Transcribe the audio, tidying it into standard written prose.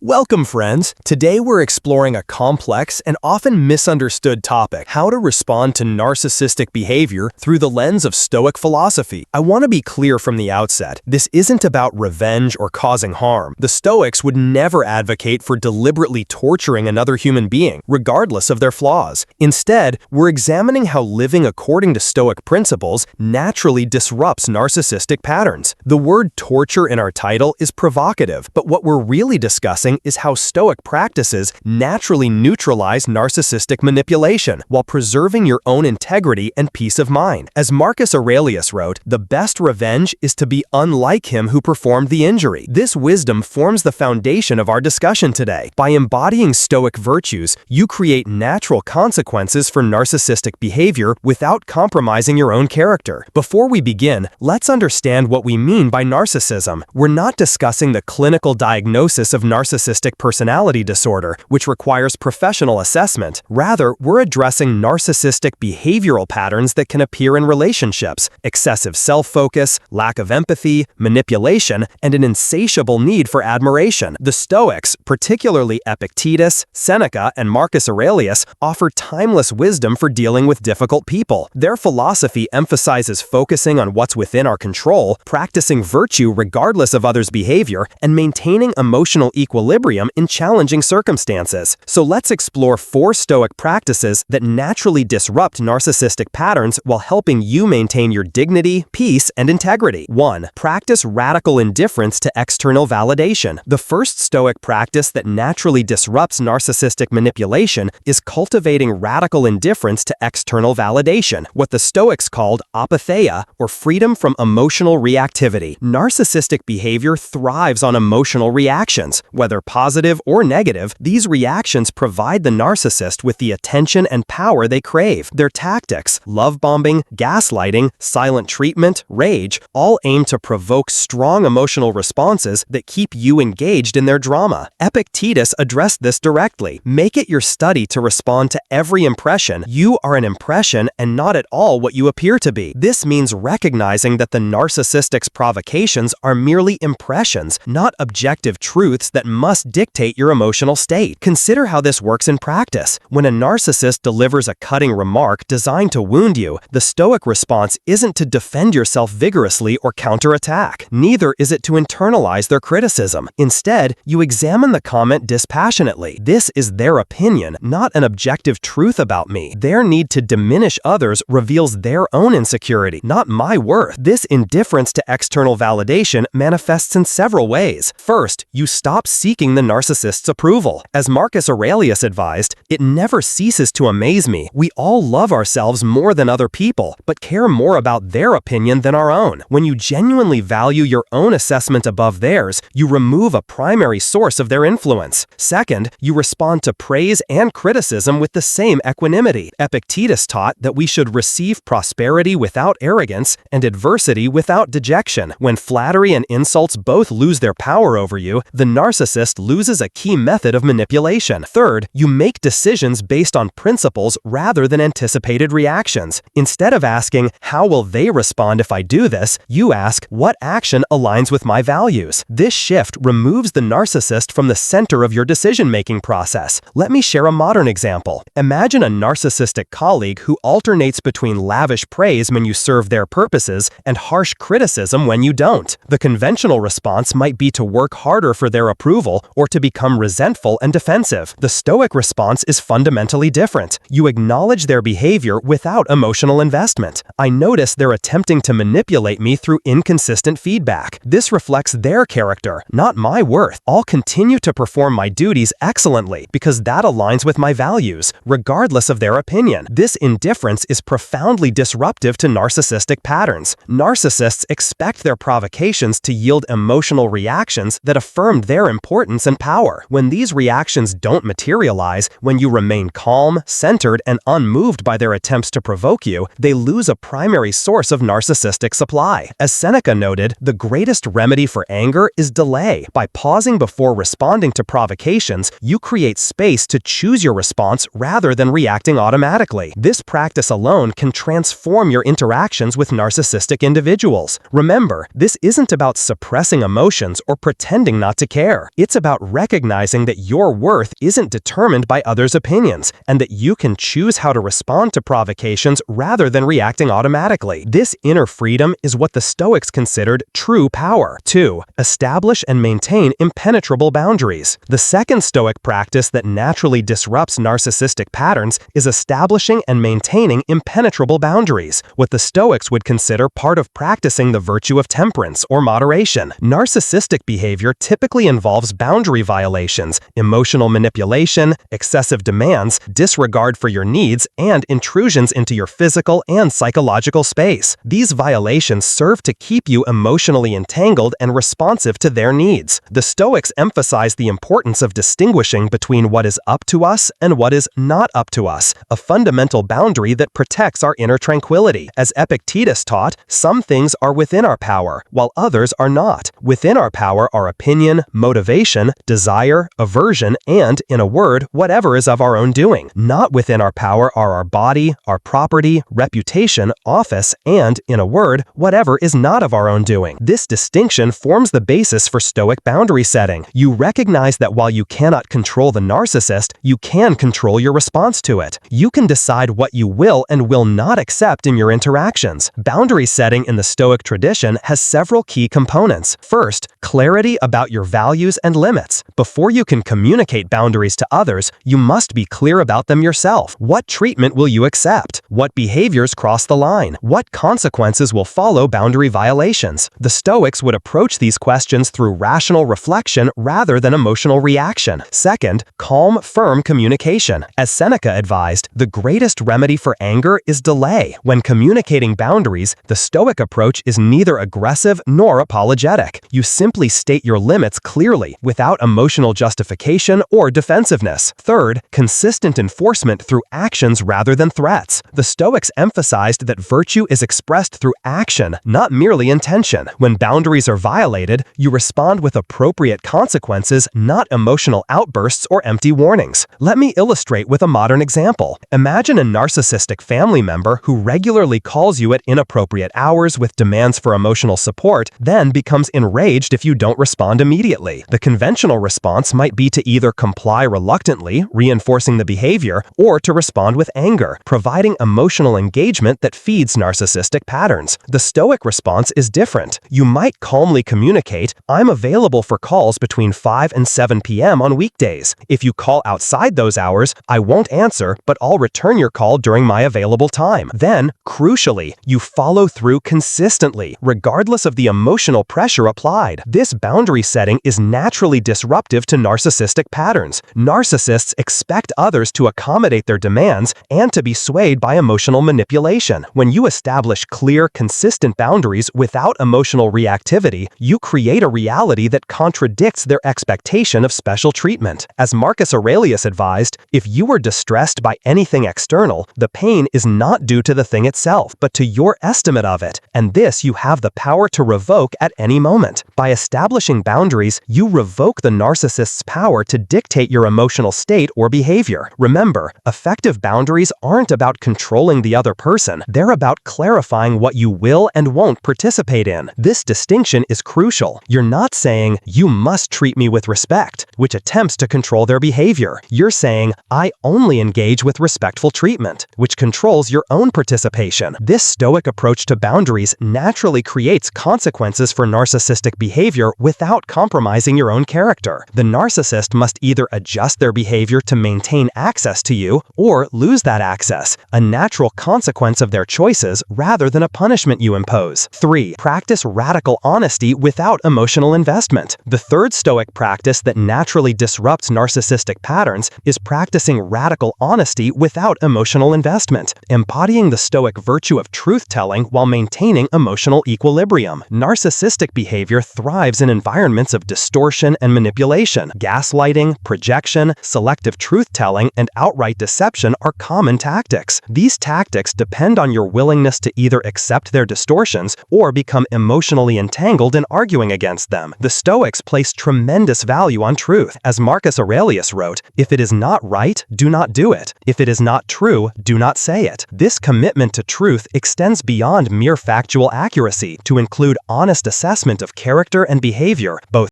Welcome, friends! Today we're exploring a complex and often misunderstood topic: how to respond to narcissistic behavior through the lens of Stoic philosophy. I want to be clear from the outset, this isn't about revenge or causing harm. The Stoics would never advocate for deliberately torturing another human being, regardless of their flaws. Instead, we're examining how living according to Stoic principles naturally disrupts narcissistic patterns. The word torture in our title is provocative, but what we're really discussing is how Stoic practices naturally neutralize narcissistic manipulation while preserving your own integrity and peace of mind. As Marcus Aurelius wrote, "The best revenge is to be unlike him who performed the injury." This wisdom forms the foundation of our discussion today. By embodying Stoic virtues, you create natural consequences for narcissistic behavior without compromising your own character. Before we begin, let's understand what we mean by narcissism. We're not discussing the clinical diagnosis of narcissistic personality disorder, which requires professional assessment. Rather, we're addressing narcissistic behavioral patterns that can appear in relationships: excessive self-focus, lack of empathy, manipulation, and an insatiable need for admiration. The Stoics, particularly Epictetus, Seneca, and Marcus Aurelius, offer timeless wisdom for dealing with difficult people. Their philosophy emphasizes focusing on what's within our control, practicing virtue regardless of others' behavior, and maintaining emotional equilibrium in challenging circumstances. So let's explore 4 Stoic practices that naturally disrupt narcissistic patterns while helping you maintain your dignity, peace, and integrity. 1. Practice radical indifference to external validation. The first Stoic practice that naturally disrupts narcissistic manipulation is cultivating radical indifference to external validation, what the Stoics called apatheia, or freedom from emotional reactivity. Narcissistic behavior thrives on emotional reactions. Whether positive or negative, these reactions provide the narcissist with the attention and power they crave. Their tactics, love bombing, gaslighting, silent treatment, rage, all aim to provoke strong emotional responses that keep you engaged in their drama. Epictetus addressed this directly. Make it your study to respond to every impression. You are an impression and not at all what you appear to be. This means recognizing that the narcissistic's provocations are merely impressions, not objective truths that must dictate your emotional state. Consider how this works in practice. When a narcissist delivers a cutting remark designed to wound you, the Stoic response isn't to defend yourself vigorously or counterattack. Neither is it to internalize their criticism. Instead, you examine the comment dispassionately. This is their opinion, not an objective truth about me. Their need to diminish others reveals their own insecurity, not my worth. This indifference to external validation manifests in several ways. First, you stop seeking the narcissist's approval. As Marcus Aurelius advised, "It never ceases to amaze me. We all love ourselves more than other people, but care more about their opinion than our own." When you genuinely value your own assessment above theirs, you remove a primary source of their influence. Second, you respond to praise and criticism with the same equanimity. Epictetus taught that we should receive prosperity without arrogance and adversity without dejection. When flattery and insults both lose their power over you, the narcissist loses a key method of manipulation. Third, you make decisions based on principles rather than anticipated reactions. Instead of asking, "How will they respond if I do this?" you ask, "What action aligns with my values?" This shift removes the narcissist from the center of your decision-making process. Let me share a modern example. Imagine a narcissistic colleague who alternates between lavish praise when you serve their purposes and harsh criticism when you don't. The conventional response might be to work harder for their approval or to become resentful and defensive. The Stoic response is fundamentally different. You acknowledge their behavior without emotional investment. "I notice they're attempting to manipulate me through inconsistent feedback. This reflects their character, not my worth. I'll continue to perform my duties excellently because that aligns with my values, regardless of their opinion." This indifference is profoundly disruptive to narcissistic patterns. Narcissists expect their provocations to yield emotional reactions that affirm their importance and power. When these reactions don't materialize, when you remain calm, centered, and unmoved by their attempts to provoke you, they lose a primary source of narcissistic supply. As Seneca noted, the greatest remedy for anger is delay. By pausing before responding to provocations, you create space to choose your response rather than reacting automatically. This practice alone can transform your interactions with narcissistic individuals. Remember, this isn't about suppressing emotions or pretending not to care. It's It's about recognizing that your worth isn't determined by others' opinions, and that you can choose how to respond to provocations rather than reacting automatically. This inner freedom is what the Stoics considered true power. 2. Establish and maintain impenetrable boundaries. The second Stoic practice that naturally disrupts narcissistic patterns is establishing and maintaining impenetrable boundaries, what the Stoics would consider part of practicing the virtue of temperance or moderation. Narcissistic behavior typically involves boundary violations, emotional manipulation, excessive demands, disregard for your needs, and intrusions into your physical and psychological space. These violations serve to keep you emotionally entangled and responsive to their needs. The Stoics emphasize the importance of distinguishing between what is up to us and what is not up to us, a fundamental boundary that protects our inner tranquility. As Epictetus taught, some things are within our power, while others are not. Within our power are opinion, motivation, desire, aversion, and, in a word, whatever is of our own doing. Not within our power are our body, our property, reputation, office, and, in a word, whatever is not of our own doing. This distinction forms the basis for Stoic boundary setting. You recognize that while you cannot control the narcissist, you can control your response to it. You can decide what you will and will not accept in your interactions. Boundary setting in the Stoic tradition has several key components. First, clarity about your values and limits. Before you can communicate boundaries to others, you must be clear about them yourself. What treatment will you accept? What behaviors cross the line? What consequences will follow boundary violations? The Stoics would approach these questions through rational reflection rather than emotional reaction. Second, calm, firm communication. As Seneca advised, the greatest remedy for anger is delay. When communicating boundaries, the Stoic approach is neither aggressive nor apologetic. You simply state your limits clearly, without emotional justification or defensiveness. Third, consistent enforcement through actions rather than threats. The Stoics emphasized that virtue is expressed through action, not merely intention. When boundaries are violated, you respond with appropriate consequences, not emotional outbursts or empty warnings. Let me illustrate with a modern example. Imagine a narcissistic family member who regularly calls you at inappropriate hours with demands for emotional support, then becomes enraged if you don't respond immediately. The conventional response might be to either comply reluctantly, reinforcing the behavior, or to respond with anger, providing emotional engagement that feeds narcissistic patterns. The Stoic response is different. You might calmly communicate, "I'm available for calls between 5 and 7 p.m. on weekdays. If you call outside those hours, I won't answer, but I'll return your call during my available time." Then, crucially, you follow through consistently, regardless of the emotional pressure applied. This boundary setting is naturally disruptive to narcissistic patterns. Narcissists expect others to accommodate their demands and to be swayed by emotional manipulation. When you establish clear, consistent boundaries without emotional reactivity, you create a reality that contradicts their expectation of special treatment. As Marcus Aurelius advised, if you are distressed by anything external, the pain is not due to the thing itself, but to your estimate of it, and this you have the power to revoke at any moment. By establishing boundaries, you revoke the narcissist's power to dictate your emotional state or behavior. Remember, effective boundaries aren't about controlling the other person, they're about clarifying what you will and won't participate in. This distinction is crucial. You're not saying, "You must treat me with respect," which attempts to control their behavior. You're saying, "I only engage with respectful treatment," which controls your own participation. This Stoic approach to boundaries naturally creates consequences for narcissistic behavior without compromising your own character. The narcissist must either adjust their behavior to maintain access to you or lose that access, a natural consequence of their choices rather than a punishment you impose. 3. Practice radical honesty without emotional investment. The third Stoic practice that naturally disrupts narcissistic patterns is practicing radical honesty without emotional investment, embodying the Stoic virtue of truth-telling while maintaining emotional equilibrium. Narcissistic behavior thrives in environments of distortion and manipulation. Gaslighting, projection, selective truth-telling, and outright deception are common tactics. These tactics depend on your willingness to either accept their distortions or become emotionally entangled in arguing against them. The Stoics place tremendous value on truth. As Marcus Aurelius wrote, "If it is not right, do not do it. If it is not true, do not say it." This commitment to truth extends beyond mere factual accuracy to include honest assessment of character and behavior, both